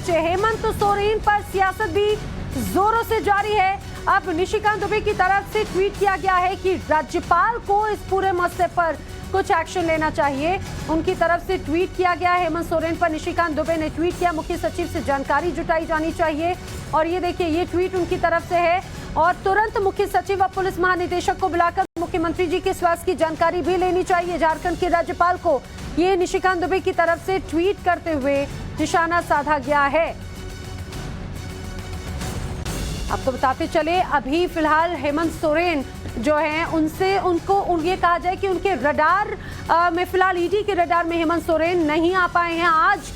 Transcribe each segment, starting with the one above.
पहुंचे। हेमंत सोरेन पर सियासत भी जोरों से जारी है। अब निशिकांत दुबे की तरफ से ट्वीट किया गया है कि राज्यपाल को इस पूरे मसले पर कुछ एक्शन लेना चाहिए। उनकी तरफ से ट्वीट किया गया है। हेमंत सोरेन पर निशिकांत दुबे ने ट्वीट किया, मुख्य सचिव से जानकारी जुटाई जानी चाहिए। और ये देखिए, ये ट्वीट उनकी तरफ से है। और तुरंत मुख्य सचिव व पुलिस महानिदेशक को बुलाकर मुख्यमंत्री जी के स्वास्थ्य की जानकारी भी लेनी चाहिए। झारखंड के राज्यपाल को ये निशिकांत दुबे की तरफ से ट्वीट करते हुए निशाना साधा गया है। आपको बताते चले, अभी फिलहाल हेमंत सोरेन जो हैं उनको ये कहा जाए कि उनके रडार में फिलहाल ईडी के रडार में हेमंत सोरेन नहीं आ पाए हैं आज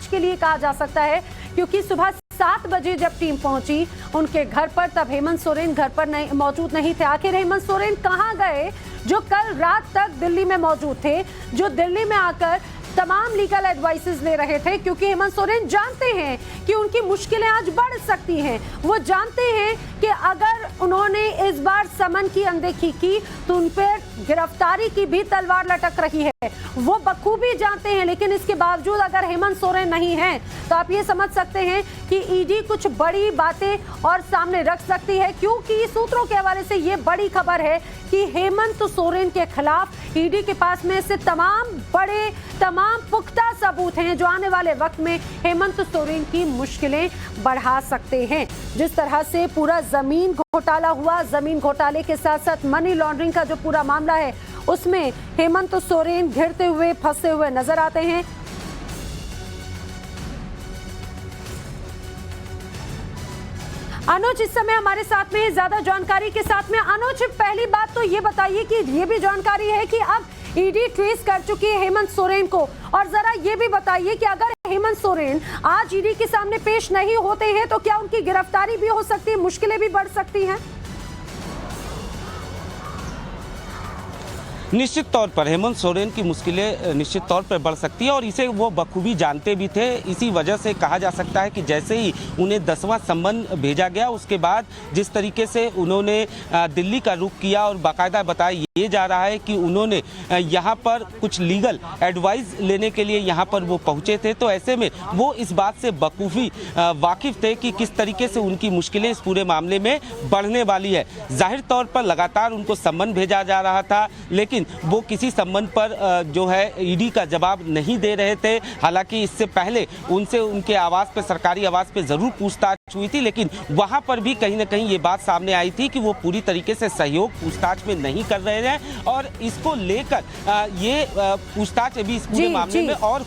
के लिए कहा जा सकता है, क्योंकि सुबह 7 बजे जब टीम पहुंची उनके घर पर, तब हेमंत सोरेन घर पर मौजूद नहीं थे। आखिर हेमंत सोरेन कहां गए जो कल रात तक दिल्ली में मौजूद थे, जो दिल्ली में आकर तमाम लीगल एडवाइसेस ले रहे थे, क्योंकि हेमंत सोरेन जानते हैं कि उनकी मुश्किलें आज बढ़ सकती हैं। वो जानते हैं कि अगर उन्होंने इस बार समन की अनदेखी की तो उन पर गिरफ्तारी की भी तलवार लटक रही है। वो बखूबी जानते हैं, लेकिन इसके बावजूद अगर हेमंत सोरेन नहीं हैं तो आप ये समझ सकते हैं कि ईडी कुछ बड़ी बातें और सामने रख सकती है, क्योंकि सूत्रों के हवाले से ये बड़ी खबर है कि हेमंत सोरेन के खिलाफ ईडी के पास में से तमाम पुख्ता सबूत हैं जो आने वाले वक्त में हेमंत सोरेन की मुश्किलें बढ़ा सकते हैं। जिस तरह से पूरा जमीन घोटाला हुआ, जमीन घोटाले के साथ साथ मनी लॉन्ड्रिंग का जो पूरा मामला है, उसमें हेमंत सोरेन घिरते हुए फंसे हुए नजर आते हैं। अनुज इस समय हमारे साथ में ज्यादा जानकारी के साथ में। अनुज, पहली बात तो ये बताइए कि ये भी जानकारी है कि अब ईडी ट्रेस कर चुकी है हेमंत सोरेन को, और जरा ये भी बताइए कि अगर हेमंत सोरेन आज ईडी के सामने पेश नहीं होते हैं तो क्या उनकी गिरफ्तारी भी हो सकती है, मुश्किलें भी बढ़ सकती हैं? निश्चित तौर पर हेमंत सोरेन की मुश्किलें निश्चित तौर पर बढ़ सकती है और इसे वो बखूबी जानते भी थे। इसी वजह से कहा जा सकता है कि जैसे ही उन्हें 10वां सम्मन भेजा गया, उसके बाद जिस तरीके से उन्होंने दिल्ली का रुख किया और बाकायदा बताया ये जा रहा है कि उन्होंने यहाँ पर कुछ लीगल एडवाइस लेने के लिए यहाँ पर वो पहुँचे थे, तो ऐसे में वो इस बात से बखूबी वाकिफ थे कि किस तरीके से उनकी मुश्किलें इस पूरे मामले में बढ़ने वाली है। जाहिर तौर पर लगातार उनको सम्मन भेजा जा रहा था, लेकिन वो किसी सम्मन पर जो है ईडी का जवाब नहीं दे रहे थे। हालांकि इससे पहले उनसे उनके आवास पे, सरकारी आवास पे जरूर पूछताछ हुई थी, लेकिन वहां पर भी कहीं ना कहीं ये बात सामने आई थी कि वो पूरी तरीके से सहयोग पूछताछ में नहीं कर रहे हैं और इसको लेकर ये पूछताछ अभी इस पूरे मामले में और